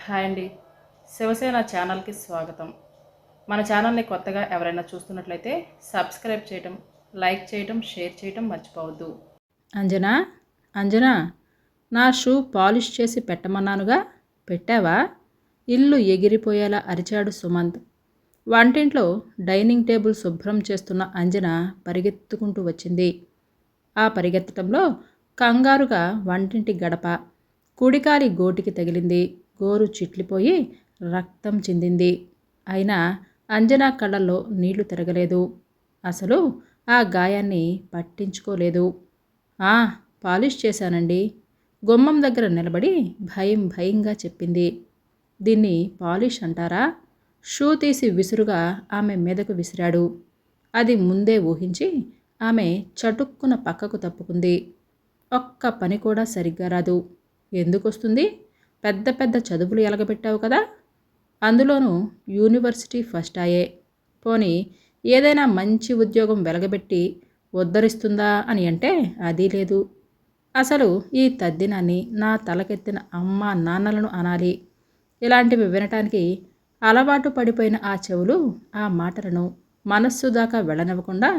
Hi అండి. శివసేన ఛానల్కి స్వాగతం. మన ఛానల్ని కొత్తగా ఎవరైనా చూస్తున్నట్లయితే సబ్స్క్రైబ్ చేయటం, లైక్ చేయటం, షేర్ చేయటం మర్చిపోవద్దు. అంజనా, అంజనా, నా షూ పాలిష్ చేసి పెట్టమన్నానుగా, పెట్టావా? ఇల్లు ఎగిరిపోయేలా అరిచాడు సుమంత్. వంటింట్లో డైనింగ్ టేబుల్ శుభ్రం చేస్తున్న అంజన పరిగెత్తుకుంటూ వచ్చింది. ఆ పరిగెత్తడంలో కంగారుగా వంటింటి గడప కుడికాలి గోటికి తగిలింది. గోరు చిట్లిపోయి రక్తం చిందింది. అయినా అంజనా కళ్ళల్లో నీళ్లు తిరగలేదు. అసలు ఆ గాయాన్ని పట్టించుకోలేదు. ఆ, పాలిష్ చేశానండి. గుమ్మం దగ్గర నిలబడి భయం భయంగా చెప్పింది. దీన్ని పాలిష్ అంటారా? షూ తీసి విసురుగా ఆమె మీదకు విసిరాడు. అది ముందే ఊహించి ఆమె చటుక్కున పక్కకు తప్పుకుంది. ఒక్క పని కూడా సరిగ్గా రాదు. ఎందుకొస్తుంది? పెద్ద పెద్ద చదువులు ఎలగబెట్టావు కదా, అందులోనూ యూనివర్సిటీ ఫస్ట్ అయ్యే. పోనీ ఏదైనా మంచి ఉద్యోగం వెలగబెట్టి ఉద్ధరిస్తుందా అని అంటే అది లేదు. అసలు ఈ తద్దినాన్ని నా తలకెత్తిన అమ్మ నాన్నలను అనాలి. ఇలాంటివి వినటానికి అలవాటు పడిపోయిన ఆ చెవులు ఆ మాటలను మనస్సు దాకా వెళ్ళనివ్వకుండా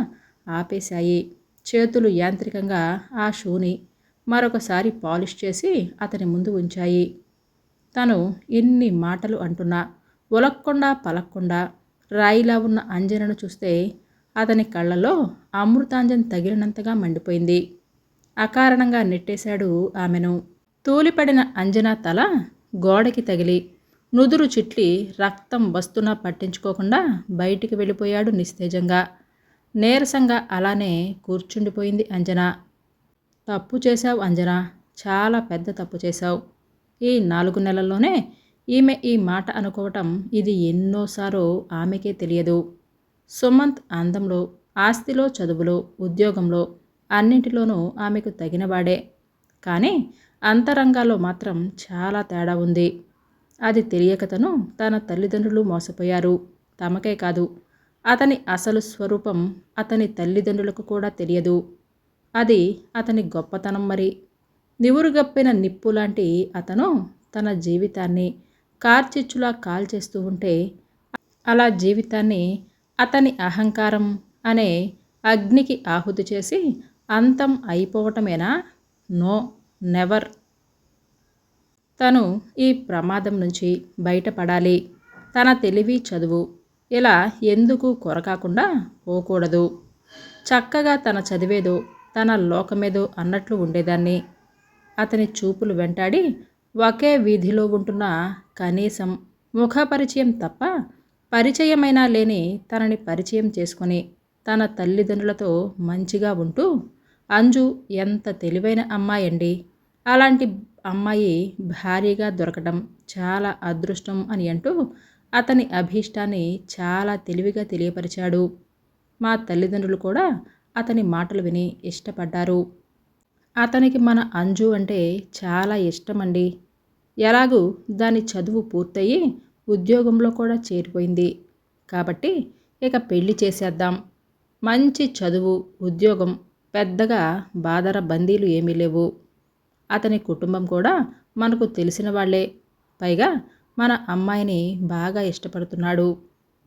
ఆపేశాయి. చేతులు యాంత్రికంగా ఆ షూని మరొకసారి పాలిష్ చేసి అతని ముందు ఉంచాయి. తను ఇన్ని మాటలు అంటున్నా ఉలక్కుండా పలక్కుండా రాయిలా ఉన్న అంజనను చూస్తే అతని కళ్ళలో అమృతాంజన్ తగిలినంతగా మండిపోయింది. అకారణంగా నెట్టేశాడు ఆమెను. తూలిపడిన అంజన తల గోడకి తగిలి నుదురు చిట్లి రక్తం వస్తున్నా పట్టించుకోకుండా బయటికి వెళ్ళిపోయాడు నిస్తేజంగా. నీరసంగా అలానే కూర్చుండిపోయింది అంజన. తప్పు చేశావు అంజనా, చాలా పెద్ద తప్పు చేశావు. ఈ 4 నెలల్లోనే ఈమె ఈ మాట అనుకోవటం ఇది ఎన్నోసారో ఆమెకే తెలియదు. సుమంత్ అందంలో, ఆస్తిలో, చదువులో, ఉద్యోగంలో అన్నింటిలోనూ ఆమెకు తగినవాడే. కానీ అంతరంగాల్లో మాత్రం చాలా తేడా ఉంది. అది తెలియక తన తల్లిదండ్రులు మోసపోయారు. తమకే కాదు, అతని అసలు స్వరూపం అతని తల్లిదండ్రులకు కూడా తెలియదు. అది అతని గొప్పతనం మరి. నివురుగప్పిన నిప్పులాంటి అతను తన జీవితాన్ని కార్చిచ్చులా కాల్చేస్తూ ఉంటే అలా జీవితాన్ని అతని అహంకారం అనే అగ్నికి ఆహుతి చేసి అంతం అయిపోవటమేనా? No, never. తను ఈ ప్రమాదం నుంచి బయటపడాలి. తన తెలివి, చదువు ఇలా ఎందుకు కొరకాకుండా పోకూడదు. చక్కగా తన చదివేదో తన లోకమేదో అన్నట్లు ఉండేదాన్ని. అతని చూపులు వెంటాడి ఒకే వీధిలో ఉంటున్న కనీసం ముఖపరిచయం తప్ప పరిచయమైనా లేని తనని పరిచయం చేసుకొని తన తల్లిదండ్రులతో మంచిగా ఉంటూ అంజు ఎంత తెలివైన అమ్మాయండి, అలాంటి అమ్మాయి భారీగా దొరకడం చాలా అదృష్టం అని అంటూ అతని అభీష్టాన్ని చాలా తెలివిగా తెలియపరిచాడు. మా తల్లిదండ్రులు కూడా అతని మాటలు విని ఇష్టపడ్డారు. అతనికి మన అంజు అంటే చాలా ఇష్టమండి. ఎలాగూ దాని చదువు పూర్తయి ఉద్యోగంలో కూడా చేరిపోయింది. కాబట్టి ఇక పెళ్లి చేసేద్దాం. మంచి చదువు, ఉద్యోగం, పెద్దగా బాదర బందీలు ఏమీ లేవు. అతని కుటుంబం కూడా మనకు తెలిసిన వాళ్లే. పైగా మన అమ్మాయిని బాగా ఇష్టపడుతున్నాడు.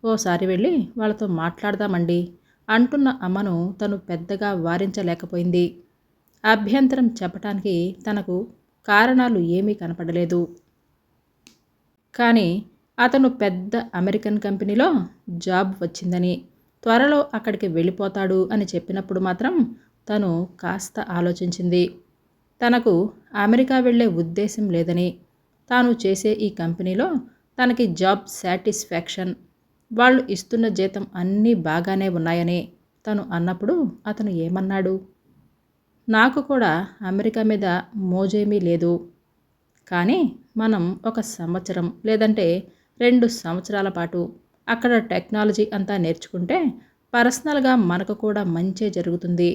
ఓసారి వెళ్ళి వాళ్ళతో మాట్లాడదామండి అంటున్న అమ్మను తను పెద్దగా వారించలేకపోయింది. అభ్యంతరం చెప్పటానికి తనకు కారణాలు ఏమీ కనపడలేదు. కానీ అతను పెద్ద అమెరికన్ కంపెనీలో జాబ్ వచ్చిందని, త్వరలో అక్కడికి వెళ్ళిపోతాడు అని చెప్పినప్పుడు మాత్రం తను కాస్త ఆలోచించింది. తనకు అమెరికా వెళ్ళే ఉద్దేశం లేదని, తాను చేసే ఈ కంపెనీలో తనకి జాబ్ సాటిస్ఫాక్షన్, వాళ్ళు ఇస్తున్న జీతం అన్నీ బాగానే ఉన్నాయని తను అన్నప్పుడు అతను ఏమన్నాడు? నాకు కూడా అమెరికా మీద మోజేమీ లేదు. కానీ మనం 1 సంవత్సరం లేదంటే 2 సంవత్సరాల పాటు అక్కడ టెక్నాలజీ అంతా నేర్చుకుంటే పర్సనల్గా మనకు కూడా మంచే జరుగుతుంది.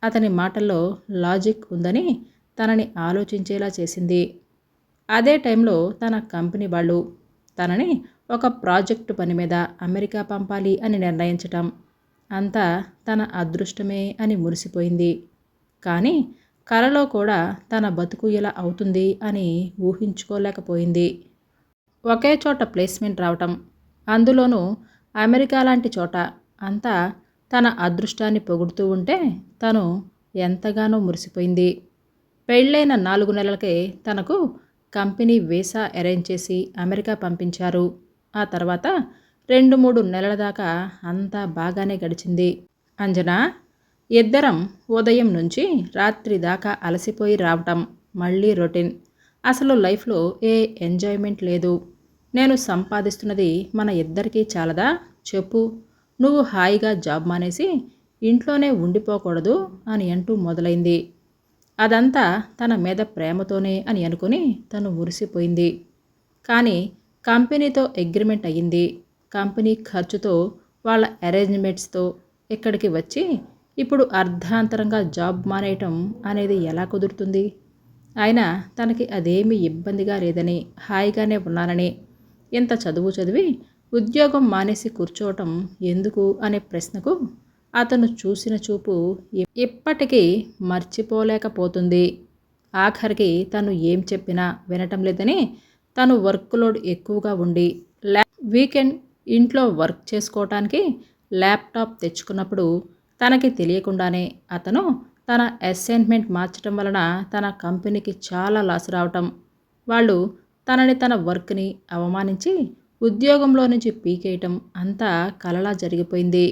అతని మాటల్లో లాజిక్ ఉందని తనని ఆలోచించేలా చేసింది. అదే టైంలో తన కంపెనీ వాళ్ళు తనని ఒక ప్రాజెక్టు పని మీద అమెరికా పంపాలి అని నిర్ణయించటం అంతా తన అదృష్టమే అని మురిసిపోయింది. కానీ కలలో కూడా తన బతుకు ఇలా అవుతుంది అని ఊహించుకోలేకపోయింది. ఒకే చోట ప్లేస్మెంట్ రావటం, అందులోనూ అమెరికా లాంటి చోట అంతా తన అదృష్టాన్ని పొగుడుతూ ఉంటే తను ఎంతగానో మురిసిపోయింది. పెళ్ళైన 4 నెలలకే తనకు కంపెనీ వీసా అరేంజ్ చేసి అమెరికా పంపించారు. ఆ తర్వాత 2-3 నెలల దాకా అంతా బాగానే గడిచింది. అంజనా, ఇద్దరం ఉదయం నుంచి రాత్రి దాకా అలసిపోయి రావటం, మళ్ళీ రొటీన్. అసలు లైఫ్లో ఏ ఎంజాయ్మెంట్ లేదు. నేను సంపాదిస్తున్నది మన ఇద్దరికీ చాలదా చెప్పు. నువ్వు హాయిగా జాబ్ మానేసి ఇంట్లోనే ఉండిపోకూడదు అని అంటూ మొదలైంది. అదంతా తన మీద ప్రేమతోనే అని అనుకుని తను మురిసిపోయింది. కానీ కంపెనీతో అగ్రిమెంట్ అయ్యింది. కంపెనీ ఖర్చుతో వాళ్ళ అరేంజ్మెంట్స్తో ఇక్కడికి వచ్చి ఇప్పుడు అర్ధాంతరంగా జాబ్ మానేయటం అనేది ఎలా కుదురుతుంది? అయినా తనకి అదేమీ ఇబ్బందిగా లేదని, హాయిగానే ఉన్నానని, ఇంత చదువు చదివి ఉద్యోగం మానేసి కూర్చోవటం ఎందుకు అనే ప్రశ్నకు అతను చూసిన చూపు ఇప్పటికీ మర్చిపోలేకపోతుంది. ఆఖరికి తను ఏం చెప్పినా వినటం లేదని, తను వర్క్ లోడ్ ఎక్కువగా ఉండి వీకెండ్ ఇంట్లో వర్క్ చేసుకోవటానికి ల్యాప్టాప్ తెచ్చుకున్నప్పుడు తనకి తెలియకుండానే అతను తన అసైన్మెంట్ మార్చడం వలన తన కంపెనీకి చాలా లాస్ రావటం, వాళ్ళు తనని తన వర్క్ని అవమానించి ఉద్యోగంలో నుంచి పీకేయటం అంతా కలలా జరిగిపోయింది.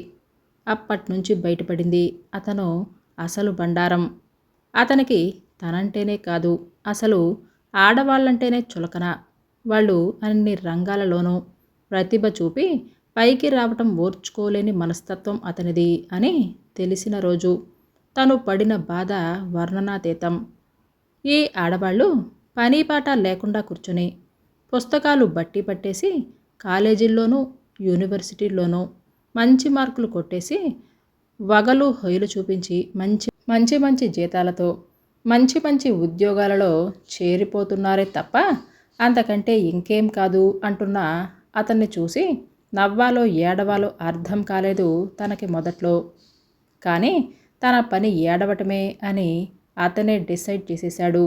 అప్పట్నుంచి బయటపడింది అతను అసలు బండారం. అతనికి తనంటేనే కాదు, అసలు ఆడవాళ్ళంటేనే చులకన. వాళ్ళు అన్ని రంగాలలోనూ ప్రతిభ చూపి పైకి రావటం ఓర్చుకోలేని మనస్తత్వం అతనిది అని తెలిసిన రోజు తను పడిన బాధ వర్ణనాతీతం. ఈ ఆడవాళ్ళు పనీపాట లేకుండా కూర్చుని పుస్తకాలు బట్టి పట్టేసి కాలేజీల్లోనూ యూనివర్సిటీల్లోనూ మంచి మార్కులు కొట్టేసి వగలు హొయలు చూపించి మంచి మంచి జీతాలతో మంచి మంచి ఉద్యోగాలలో చేరిపోతున్నారే తప్ప అంతకంటే ఇంకేం కాదు అంటున్న అతన్ని చూసి నవ్వాలో ఏడవాలో అర్థం కాలేదు తనకి మొదట్లో. కానీ తన పని ఏడవటమే అని అతనే డిసైడ్ చేసేశాడు.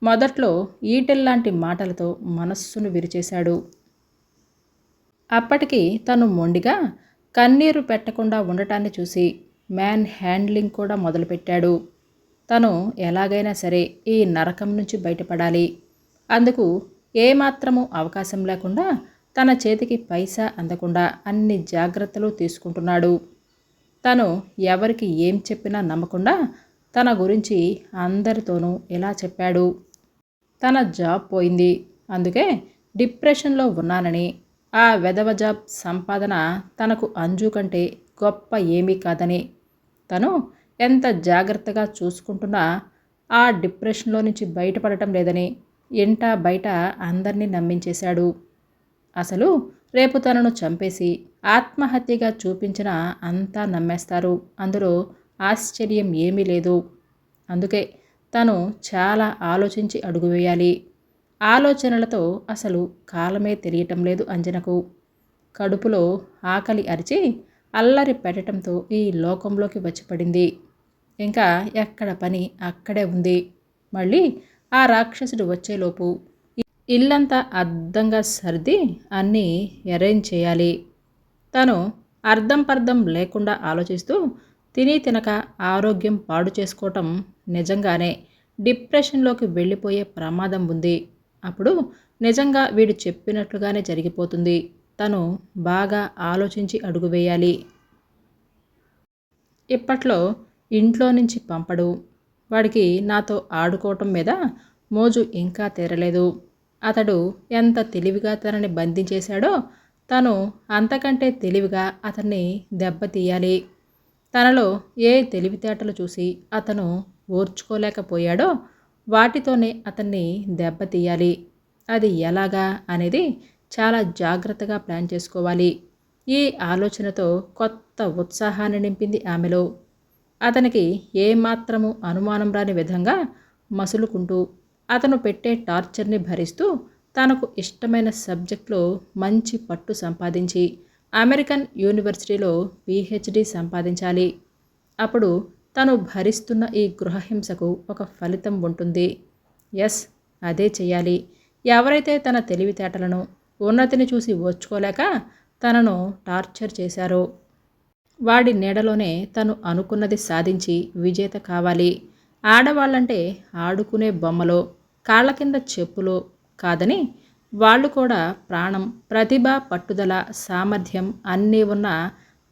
మొదట్లో ఈటెల్లాంటి మాటలతో మనస్సును విరిచేశాడు. అప్పటికి తను మొండిగా కన్నీరు పెట్టకుండా ఉండటాన్ని చూసి మ్యాన్ హ్యాండ్లింగ్ కూడా మొదలుపెట్టాడు. తను ఎలాగైనా సరే ఈ నరకం నుంచి బయటపడాలి. అందుకు ఏమాత్రము అవకాశం లేకుండా తన చేతికి పైసా అందకుండా అన్ని జాగ్రత్తలు తీసుకుంటున్నాడు. తను ఎవరికి ఏం చెప్పినా నమ్మకుండా తన గురించి అందరితోనూ ఇలా చెప్పాడు. తన జాబ్ పోయింది, అందుకే డిప్రెషన్లో ఉన్నానని, ఆ వెధవ జాబ్ సంపాదన తనకు అంజు కంటే గొప్ప ఏమీ కాదని, తను ఎంత జాగ్రత్తగా చూసుకుంటున్నా ఆ డిప్రెషన్లో నుంచి బయటపడటం లేదని ఇంటా బయట అందరినీ నమ్మించేశాడు. అసలు రేపు తనను చంపేసి ఆత్మహత్యగా చూపించినా అంతా నమ్మేస్తారు, అందులో ఆశ్చర్యం ఏమీ లేదు. అందుకే తను చాలా ఆలోచించి అడుగు వేయాలి. ఆలోచనలతో అసలు కాలమే తెలియటం లేదు అంజనకు. కడుపులో ఆకలి అరిచి అల్లరి పెట్టడంతో ఈ లోకంలోకి వచ్చి పడింది. ఇంకా ఎక్కడ పని అక్కడే ఉంది. మళ్ళీ ఆ రాక్షసుడు వచ్చేలోపు ఇల్లంతా అద్దంగా సర్ది అన్నీ అరేంజ్ చేయాలి. తను అర్థం పర్థం లేకుండా ఆలోచిస్తూ తిని తినక ఆరోగ్యం పాడు చేసుకోవటం నిజంగానే డిప్రెషన్లోకి వెళ్ళిపోయే ప్రమాదం ఉంది. అప్పుడు నిజంగా వీడు చెప్పినట్లుగానే జరిగిపోతుంది. తను బాగా ఆలోచించి అడుగు వేయాలి. ఇప్పట్లో ఇంట్లో నుంచి పంపడు. వాడికి నాతో ఆడుకోవటం మీద మోజు ఇంకా తీరలేదు. అతడు ఎంత తెలివిగా తనని బంధించేశాడో తను అంతకంటే తెలివిగా అతన్ని దెబ్బతీయాలి. తనలో ఏ తెలివితేటలు చూసి అతను ఓర్చుకోలేకపోయాడో వాటితోనే అతన్ని దెబ్బతీయాలి. అది ఎలాగా అనేది చాలా జాగ్రత్తగా ప్లాన్ చేసుకోవాలి. ఈ ఆలోచనతో కొత్త ఉత్సాహాన్ని నింపింది ఆమెలో. అతనికి ఏమాత్రము అనుమానం రాని విధంగా మసులుకుంటూ అతను పెట్టే టార్చర్ని భరిస్తూ తనకు ఇష్టమైన సబ్జెక్ట్లో మంచి పట్టు సంపాదించి అమెరికన్ యూనివర్సిటీలో పిహెచ్డి సంపాదించాలి. అప్పుడు తను భరిస్తున్న ఈ గృహహింసకు ఒక ఫలితం ఉంటుంది. ఎస్, అదే చెయ్యాలి. ఎవరైతే తన తెలివితేటలను ఉన్నతిని చూసి ఓర్చుకోలేక తనను టార్చర్ చేశారు. వాడి నీడలోనే తను అనుకున్నది సాధించి విజేత కావాలి. ఆడవాళ్ళంటే ఆడుకునే బొమ్మలో, కాళ్ళ కింద చెప్పులో కాదని, వాళ్ళు కూడా ప్రాణం, ప్రతిభ, పట్టుదల, సామర్థ్యం అన్నీ ఉన్న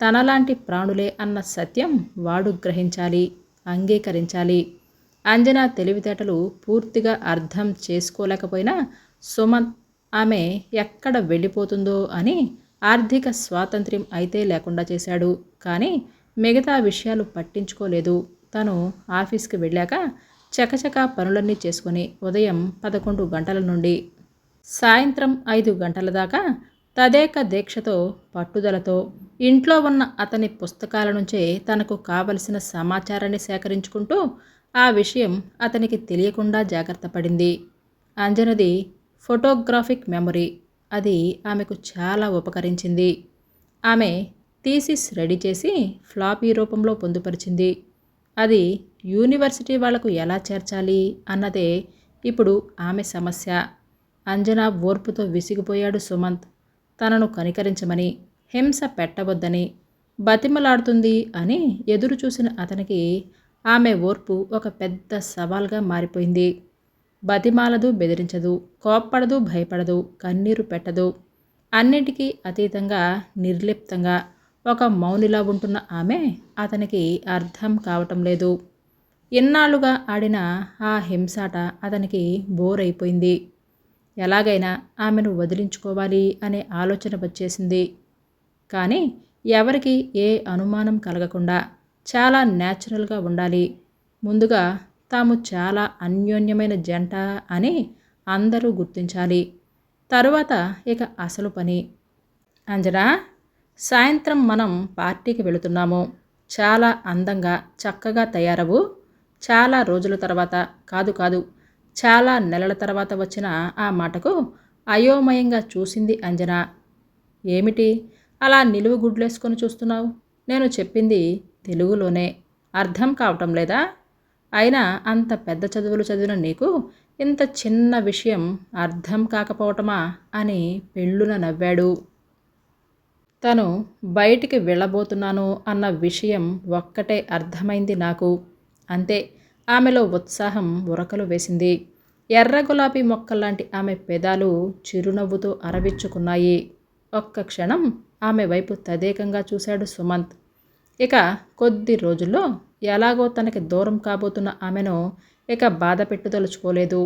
తనలాంటి ప్రాణులే అన్న సత్యం వాడు గ్రహించాలి, అంగీకరించాలి. అంజనా తెలివితేటలు పూర్తిగా అర్థం చేసుకోలేకపోయినా సుమంత్ ఆమె ఎక్కడ వెళ్ళిపోతుందో అని ఆర్థిక స్వాతంత్ర్యం అయితే లేకుండా చేశాడు. కానీ మిగతా విషయాలు పట్టించుకోలేదు. తను ఆఫీస్కి వెళ్ళాక చకచకా పనులన్నీ చేసుకుని ఉదయం 11 గంటల నుండి సాయంత్రం 5 గంటల దాకా తదేక దీక్షతో, పట్టుదలతో ఇంట్లో ఉన్న అతని పుస్తకాల నుంచే తనకు కావలసిన సమాచారాన్ని సేకరించుకుంటూ ఆ విషయం అతనికి తెలియకుండా జాగ్రత్త పడింది. అంజనది ఫోటోగ్రాఫిక్ మెమరీ. అది ఆమెకు చాలా ఉపకరించింది. ఆమె థీసిస్ రెడీ చేసి ఫ్లాపీ రూపంలో పొందుపరిచింది. అది యూనివర్సిటీ వాళ్లకు ఎలా చేర్చాలి అన్నదే ఇప్పుడు ఆమె సమస్య. అంజనా ఓర్పుతో విసిగిపోయాడు సుమంత్. తనను కనికరించమని, హింస పెట్టవద్దని బతిమలాడుతుంది అని ఎదురు చూసిన అతనికి ఆమె ఓర్పు ఒక పెద్ద సవాల్గా మారిపోయింది. బతిమాలదు, బెదిరించదు, కోప్పడదు, భయపడదు, కన్నీరు పెట్టదు. అన్నిటికీ అతీతంగా, నిర్లిప్తంగా ఒక మౌనిలా ఉంటున్న ఆమె అతనికి అర్థం కావటం లేదు. ఇన్నాళ్లుగా ఆడిన ఆ హింసాట అతనికి బోర్ అయిపోయింది. ఎలాగైనా ఆమెను వదిలించుకోవాలి అనే ఆలోచన వచ్చేసింది. కానీ ఎవరికి ఏ అనుమానం కలగకుండా చాలా న్యాచురల్గా ఉండాలి. ముందుగా తాము చాలా అన్యోన్యమైన జంట అని అందరూ గుర్తించాలి. తరువాత ఇక అసలు పని. అంజనా, సాయంత్రం మనం పార్టీకి వెళుతున్నాము. చాలా అందంగా, చక్కగా తయారవు. చాలా రోజుల తర్వాత, కాదు చాలా నెలల తర్వాత వచ్చిన ఆ మాటకు అయోమయంగా చూసింది అంజన. ఏమిటి అలా నిలువు గుడ్లేసుకొని చూస్తున్నావు? నేను చెప్పింది తెలుగులోనే. అర్థం కావటం లేదా? అయినా అంత పెద్ద చదువులు చదివిన నీకు ఇంత చిన్న విషయం అర్థం కాకపోవటమా అని పెళ్ళున నవ్వాడు. తను బయటికి వెళ్ళబోతున్నాను అన్న విషయం ఒక్కటే అర్థమైంది నాకు. అంతే. ఆమెలో ఉత్సాహం ఉరకలు వేసింది. ఎర్ర గులాబీ మొక్కల్లాంటి ఆమె పెదాలు చిరునవ్వుతో అరవిచ్చుకున్నాయి. ఒక్క క్షణం ఆమె వైపు తదేకంగా చూశాడు సుమంత్. ఇక కొద్ది రోజుల్లో ఎలాగో తనకి దూరం కాబోతున్న ఆమెను ఇక బాధ పెట్టుదలుచుకోలేదు.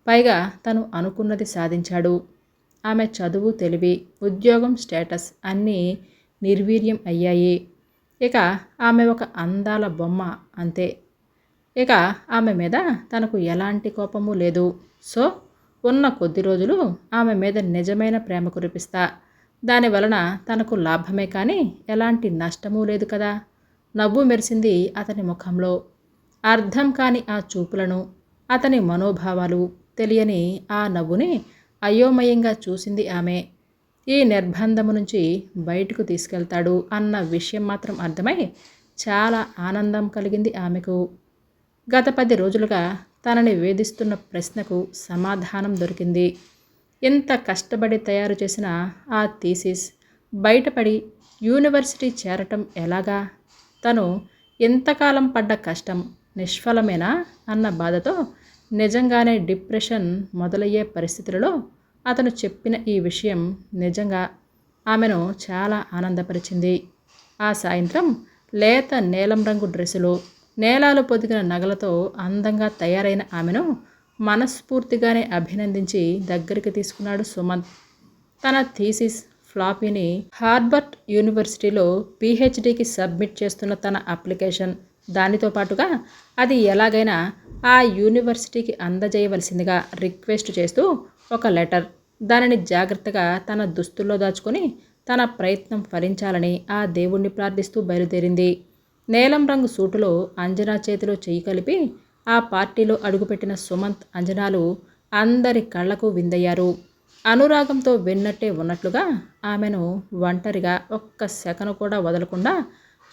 పైగా తను అనుకున్నది సాధించాడు. ఆమె చదువు, తెలివి, ఉద్యోగం, స్టేటస్ అన్నీ నిర్వీర్యం అయ్యాయి. ఇక ఆమె ఒక అందాల బొమ్మ, అంతే. ఇక ఆమె మీద తనకు ఎలాంటి కోపము లేదు. సో ఉన్న కొద్ది రోజులు ఆమె మీద నిజమైన ప్రేమ కురిపిస్తా. దానివలన తనకు లాభమే కానీ ఎలాంటి నష్టమూ లేదు కదా. నవ్వు మెరిసింది అతని ముఖంలో. అర్థం కాని ఆ చూపులను, అతని మనోభావాలు తెలియని ఆ నవ్వుని అయోమయంగా చూసింది ఆమె. ఈ నిర్బంధము నుంచి బయటకు తీసుకెళ్తాడు అన్న విషయం మాత్రం అర్థమై చాలా ఆనందం కలిగింది ఆమెకు. గత 10 రోజులుగా తనని వేధిస్తున్న ప్రశ్నకు సమాధానం దొరికింది. ఎంత కష్టపడి తయారు చేసిన ఆ థీసిస్ బయటపడి యూనివర్సిటీ చేరటం ఎలాగా? తను ఎంతకాలం పడ్డ కష్టం నిష్ఫలమేనా అన్న బాధతో నిజంగానే డిప్రెషన్ మొదలయ్యే పరిస్థితులలో అతను చెప్పిన ఈ విషయం నిజంగా ఆమెను చాలా ఆనందపరిచింది. ఆ సాయంత్రం లేత నీలం రంగు డ్రెస్సులో, నేలాలు పొదిగిన నగలతో అందంగా తయారైన ఆమెను మనస్ఫూర్తిగానే అభినందించి దగ్గరికి తీసుకున్నాడు సుమంత్. తన థీసిస్ ఫ్లాపీని హార్వర్డ్ యూనివర్సిటీలో PhDకి సబ్మిట్ చేస్తున్న తన అప్లికేషన్, దానితో పాటుగా అది ఎలాగైనా ఆ యూనివర్సిటీకి అందజేయవలసిందిగా రిక్వెస్ట్ చేస్తూ ఒక లెటర్, దానిని జాగ్రత్తగా తన దుస్తుల్లో దాచుకొని తన ప్రయత్నం ఫలించాలని ఆ దేవుణ్ణి ప్రార్థిస్తూ బయలుదేరింది. నీలం రంగు సూటులో అంజనా చేతిలో చెయ్యి కలిపి ఆ పార్టీలో అడుగుపెట్టిన సుమంత్, అంజనాలు అందరి కళ్లకు విందయ్యారు. అనురాగంతో విన్నట్టే ఉన్నట్లుగా ఆమెను ఒంటరిగా ఒక్క సెకను కూడా వదలకుండా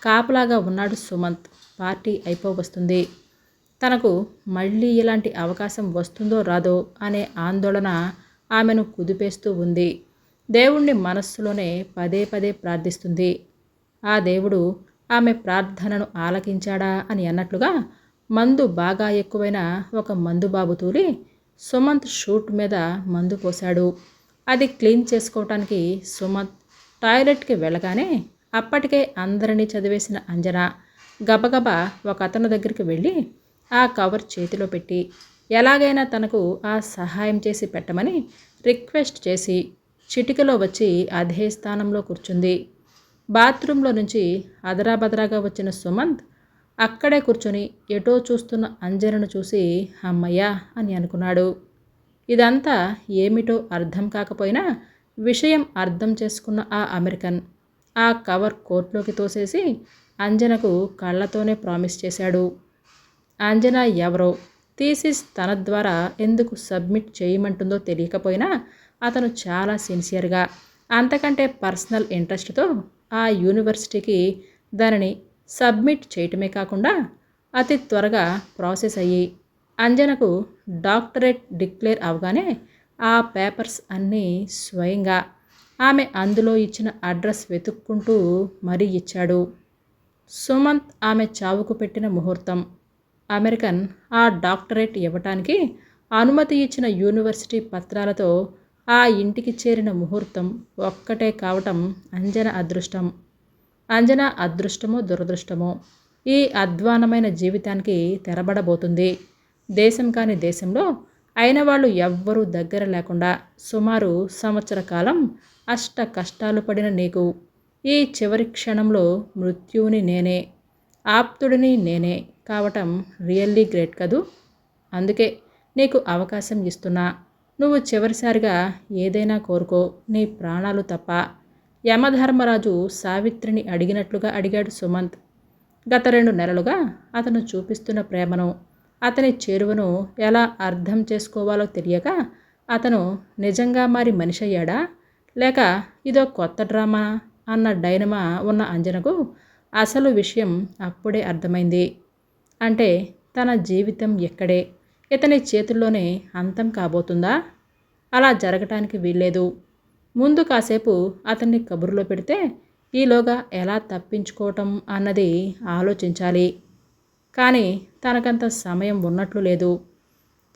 కాపలాగా ఉన్నాడు సుమంత్. పార్టీ అయిపోవస్తుంది. తనకు మళ్ళీ ఇలాంటి అవకాశం వస్తుందో రాదో అనే ఆందోళన ఆమెను కుదిపేస్తూ ఉంది. దేవుణ్ణి మనస్సులోనే పదే పదే ప్రార్థిస్తుంది. ఆ దేవుడు ఆమె ప్రార్థనను ఆలకించాడా అని అన్నట్లుగా మందు బాగా ఎక్కువైన ఒక మందుబాబు తూలి సుమంత్ షూట్ మీద మందు పోశాడు. అది క్లీన్ చేసుకోవటానికి సుమంత్ టాయిలెట్కి వెళ్ళగానే అప్పటికే అందరినీ చదివేసిన అంజన గబగబా ఒక అతని దగ్గరికి వెళ్ళి ఆ కవర్ చేతిలో పెట్టి ఎలాగైనా తనకు ఆ సహాయం చేసి పెట్టమని రిక్వెస్ట్ చేసి చిటికలో వచ్చి అదే స్థానంలో కూర్చుంది. బాత్రూంలో నుంచి అదరాబదరాగా వచ్చిన సుమంత్ అక్కడే కూర్చొని ఎటో చూస్తున్న అంజనను చూసి అమ్మయ్యా అని అనుకున్నాడు. ఇదంతా ఏమిటో అర్థం కాకపోయినా విషయం అర్థం చేసుకున్న ఆ అమెరికన్ ఆ కవర్ కోర్టులోకి తోసేసి అంజనకు కళ్ళతోనే ప్రామిస్ చేశాడు. అంజన ఎవరో, థీసిస్ తన ద్వారా ఎందుకు సబ్మిట్ చేయమంటుందో తెలియకపోయినా అతను చాలా సిన్సియర్గా, అంతకంటే పర్సనల్ ఇంట్రెస్ట్తో ఆ యూనివర్సిటీకి దానిని సబ్మిట్ చేయటమే కాకుండా అతి త్వరగా ప్రాసెస్ అయ్యి అంజనకు డాక్టరేట్ డిక్లేర్ అవగానే ఆ పేపర్స్ అన్నీ స్వయంగా ఆమె అందులో ఇచ్చిన అడ్రస్ వెతుక్కుంటూ మరీ ఇచ్చాడు. సుమంత్ ఆమె చావుకు పెట్టిన ముహూర్తం, అమెరికన్ ఆ డాక్టరేట్ ఇవ్వటానికి అనుమతి ఇచ్చిన యూనివర్సిటీ పత్రాలతో ఆ ఇంటికి చేరిన ముహూర్తం ఒక్కటే కావటం అంజన అదృష్టం. అంజన అదృష్టమో దురదృష్టమో ఈ అధ్వానమైన జీవితానికి తెరబడబోతుంది. దేశం కాని దేశంలో అయిన వాళ్ళు ఎవ్వరూ దగ్గర లేకుండా సుమారు సంవత్సర కాలం అష్ట కష్టాలు పడిన నీకు ఈ చివరి క్షణంలో మృత్యువుని నేనే, ఆప్తుడిని నేనే కావటం రియల్లీ గ్రేట్ కదూ. అందుకే నీకు అవకాశం ఇస్తున్నా. నువ్వు చివరిసారిగా ఏదైనా కోరుకో, నీ ప్రాణాలు తప్ప. యమధర్మరాజు సావిత్రిని అడిగినట్లుగా అడిగాడు సుమంత్. గత 2 నెలలుగా అతను చూపిస్తున్న ప్రేమను, అతని చేరువను ఎలా అర్థం చేసుకోవాలో తెలియక అతను నిజంగా మరి మనిషి అయ్యాడా, లేక ఇదో కొత్త డ్రామా అన్న డైనమా ఉన్న అంజనకు అసలు విషయం అప్పుడే అర్థమైంది. అంటే తన జీవితం ఎక్కడే ఇతని చేతుల్లోనే అంతం కాబోతుందా? అలా జరగటానికి వీల్లేదు. ముందు కాసేపు అతన్ని కబురులో పెడితే ఈలోగా ఎలా తప్పించుకోవటం అన్నది ఆలోచించాలి. కానీ తనకంత సమయం ఉన్నట్లు లేదు.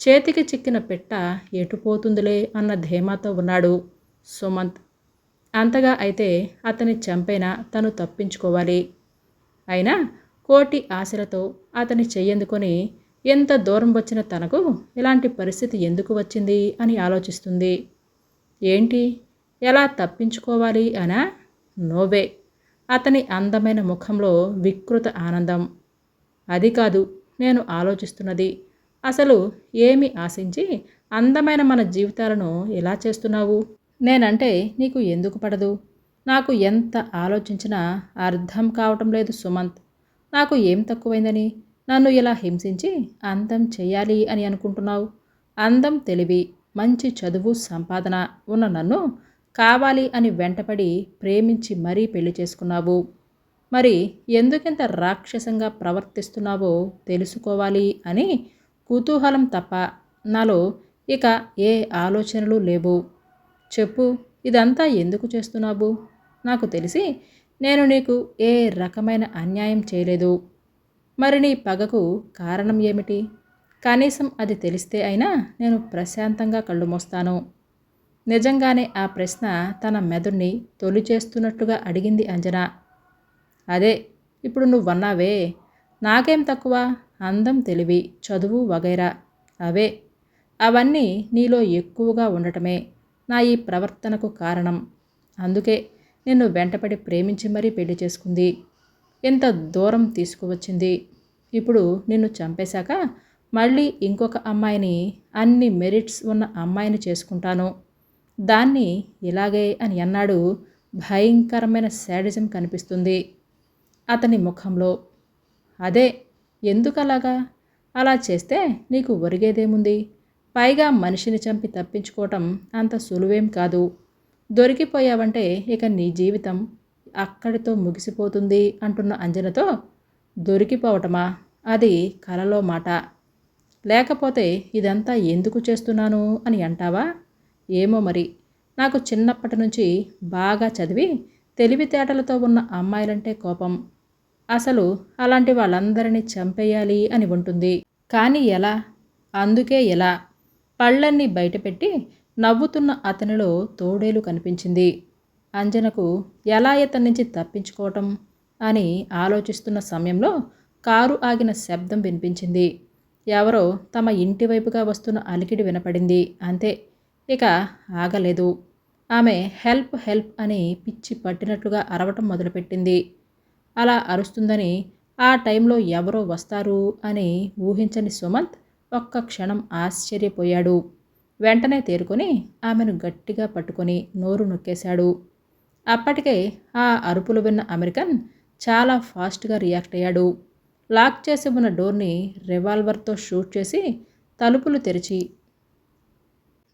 చేతికి చిక్కిన పెట్ట ఎటుపోతుందిలే అన్న ధీమాతో ఉన్నాడు సుమంత్. అంతగా అయితే అతని చంపైనా తను తప్పించుకోవాలి. అయినా కోటి ఆశలతో అతని చెయ్యందుకొని ఎంత దూరం వచ్చిన తనకు ఇలాంటి పరిస్థితి ఎందుకు వచ్చింది అని ఆలోచిస్తుంది. ఏంటి, ఎలా తప్పించుకోవాలి అనా? నోవే. అతని అందమైన ముఖంలో వికృత ఆనందం. అది కాదు నేను ఆలోచిస్తున్నది. అసలు ఏమి ఆశించి అందమైన మన జీవితాలను ఎలా చేస్తున్నావు? నేనంటే నీకు ఎందుకు పడదు? నాకు ఎంత ఆలోచించినా అర్థం కావటం లేదు సుమంత్. నాకు ఏం తక్కువైందని నన్ను ఇలా హింసించి అందం చెయ్యాలి అని అనుకుంటున్నావు? అందం, తెలివి, మంచి చదువు, సంపాదన ఉన్న నన్ను కావాలి అని వెంటపడి ప్రేమించి మరీ పెళ్లి చేసుకున్నావు. మరి ఎందుకింత రాక్షసంగా ప్రవర్తిస్తున్నావో తెలుసుకోవాలి అని కుతూహలం తప్ప నాలో ఇక ఏ ఆలోచనలు లేవు. చెప్పు, ఇదంతా ఎందుకు చేస్తున్నావు? నాకు తెలిసి నేను నీకు ఏ రకమైన అన్యాయం చేయలేదు. మరి నీ పగకు కారణం ఏమిటి? కనీసం అది తెలిస్తే అయినా నేను ప్రశాంతంగా కళ్ళు మూస్తాను. నిజంగానే ఆ ప్రశ్న తన మెదడుని తొలిచేస్తున్నట్లుగా అడిగింది అంజన. అదే ఇప్పుడు నువ్వన్నావే, నాకేం తక్కువ? అందం, తెలివి, చదువు వగైరా అవే. అవన్నీ నీలో ఎక్కువగా ఉండటమే నా ఈ ప్రవర్తనకు కారణం. అందుకే నిన్ను వెంటపడి ప్రేమించి మరీ పెళ్లి చేసుకుంది. ఎంత దూరం తీసుకువచ్చింది. ఇప్పుడు నిన్ను చంపేశాక మళ్ళీ ఇంకొక అమ్మాయిని, అన్ని మెరిట్స్ ఉన్న అమ్మాయిని చేసుకుంటాను. దాన్ని ఇలాగే అని అన్నాడు. భయంకరమైన శాడిజం కనిపిస్తుంది అతని ముఖంలో. అదే, ఎందుకలాగా? అలా చేస్తే నీకు ఒరిగేదేముంది? పైగా మనిషిని చంపి తప్పించుకోవటం అంత సులువేం కాదు. దొరికిపోయావంటే ఇక నీ జీవితం అక్కడితో ముగిసిపోతుంది అంటున్న అంజనతో, దొరికిపోవటమా? అది కలలో మాట. లేకపోతే ఇదంతా ఎందుకు చేస్తున్నాను అని అంటావా? ఏమో మరి. నాకు చిన్నప్పటి నుంచి బాగా చదివి తెలివితేటలతో ఉన్న అమ్మాయిలంటే కోపం. అసలు అలాంటి వాళ్ళందరినీ చంపేయాలి అని ఉంటుంది. కానీ ఎలా? అందుకే ఎలా? పళ్ళన్నీ బయటపెట్టి నవ్వుతున్న అతనిలో తోడేలు కనిపించింది. అంజనకు ఎలా ఇతని నుంచి తప్పించుకోవటం అని ఆలోచిస్తున్న సమయంలో కారు ఆగిన శబ్దం వినిపించింది. ఎవరో తమ ఇంటి వైపుగా వస్తున్న అలికిడి వినపడింది. అంతే, ఇక ఆగలేదు. ఆమె హెల్ప్ హెల్ప్ అని పిచ్చి పట్టినట్లుగా అరవటం మొదలుపెట్టింది. అలా అరుస్తుందని, ఆ టైంలో ఎవరో వస్తారు అని ఊహించని సుమంత్ ఒక్క క్షణం ఆశ్చర్యపోయాడు. వెంటనే తేరుకొని ఆమెను గట్టిగా పట్టుకొని నోరు నొక్కేశాడు. అప్పటికే ఆ అరుపులు విన్న అమెరికన్ చాలా ఫాస్ట్గా రియాక్ట్ అయ్యాడు. లాక్ చేసి ఉన్న డోర్ని రివాల్వర్తో షూట్ చేసి తలుపులు తెరిచి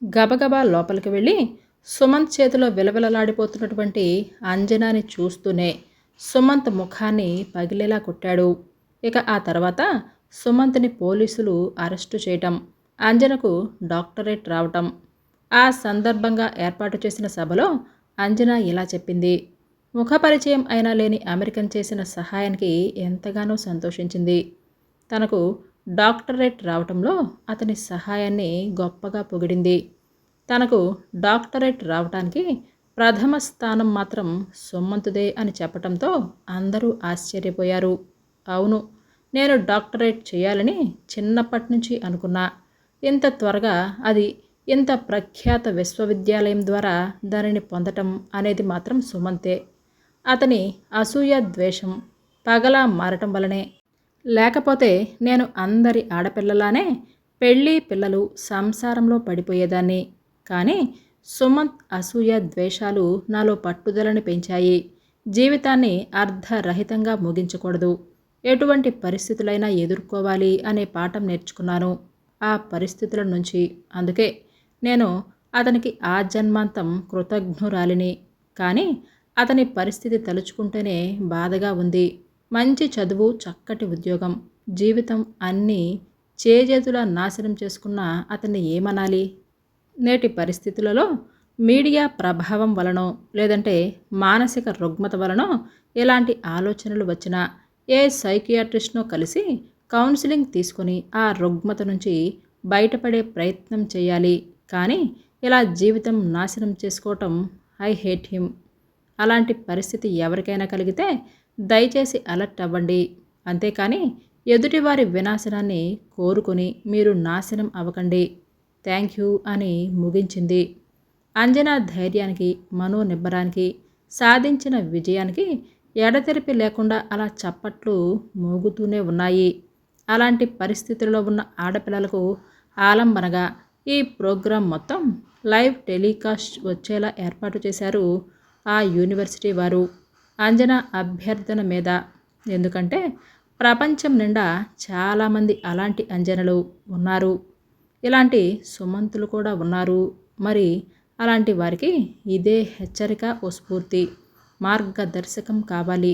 గబగబా లోపలికి వెళ్ళి సుమంత్ చేతిలో విలవిలలాడిపోతున్నటువంటి అంజనాని చూస్తూనే సుమంత్ ముఖాన్ని పగిలేలా కొట్టాడు. ఇక ఆ తర్వాత సుమంత్ని పోలీసులు అరెస్టు చేయటం, అంజనకు డాక్టరేట్ రావటం. ఆ సందర్భంగా ఏర్పాటు చేసిన సభలో అంజన ఇలా చెప్పింది. ముఖపరిచయం అయినా లేని అమెరికన్ చేసిన సహాయానికి ఎంతగానో సంతోషించింది. తనకు డాక్టరేట్ రావటంలో అతని సహాయాన్ని గొప్పగా పొగిడింది. తనకు డాక్టరేట్ రావటానికి ప్రథమ స్థానం మాత్రం సుమంతుదే అని చెప్పటంతో అందరూ ఆశ్చర్యపోయారు. అవును, నేను డాక్టరేట్ చేయాలని చిన్నప్పటి నుంచి అనుకున్నా. ఇంత త్వరగా అది ఇంత ప్రఖ్యాత విశ్వవిద్యాలయం ద్వారా దానిని పొందటం అనేది మాత్రం సుమంతే. అతని అసూయ ద్వేషం పగలా మారటం వలనే. లేకపోతే నేను అందరి ఆడపిల్లలానే పెళ్ళి పిల్లలు సంసారంలో పడిపోయేదాన్ని. కానీ సుమంత్ అసూయ ద్వేషాలు నాలో పట్టుదలని పెంచాయి. జీవితాన్ని అర్ధరహితంగా ముగించకూడదు, ఎటువంటి పరిస్థితులైనా ఎదుర్కోవాలి అనే పాఠం నేర్చుకున్నాను ఆ పరిస్థితుల నుంచి. అందుకే నేను అతనికి ఆజన్మాంతం కృతజ్ఞురాలిని. కానీ అతని పరిస్థితి తలుచుకుంటేనే బాధగా ఉంది. మంచి చదువు, చక్కటి ఉద్యోగం, జీవితం అన్నీ చేజేతులా నాశనం చేసుకున్న అతన్ని ఏమనాలి? నేటి పరిస్థితులలో మీడియా ప్రభావం వలనో లేదంటే మానసిక రుగ్మత వలనో ఎలాంటి ఆలోచనలు వచ్చినా ఏ సైకియాట్రిస్ట్నో కలిసి కౌన్సిలింగ్ తీసుకొని ఆ రుగ్మత నుంచి బయటపడే ప్రయత్నం చేయాలి. కానీ ఇలా జీవితం నాశనం చేసుకోవటం, ఐ హేట్ హిమ్. అలాంటి పరిస్థితి ఎవరికైనా కలిగితే దయచేసి అలర్ట్ అవ్వండి. అంతేకాని ఎదుటివారి వినాశనాన్ని కోరుకొని మీరు నాశనం అవ్వకండి. థ్యాంక్ యూ అని ముగించింది. అంజనా ధైర్యానికి, మనోనిబ్బరానికి, సాధించిన విజయానికి ఎడతెరిపి లేకుండా అలా చప్పట్లు మోగుతూనే ఉన్నాయి. అలాంటి పరిస్థితుల్లో ఉన్న ఆడపిల్లలకు ఆలంబనగా ఈ ప్రోగ్రాం మొత్తం లైవ్ టెలికాస్ట్ వచ్చేలా ఏర్పాటు చేశారు ఆ యూనివర్సిటీ వారు. అంజన అభ్యర్థన మీద. ఎందుకంటే ప్రపంచం నిండా చాలామంది అలాంటి అంజనలు ఉన్నారు. ఇలాంటి సుమంతులు కూడా ఉన్నారు. మరి అలాంటి వారికి ఇదే హెచ్చరిక, ఓ స్ఫూర్తి, మార్గదర్శకం కావాలి.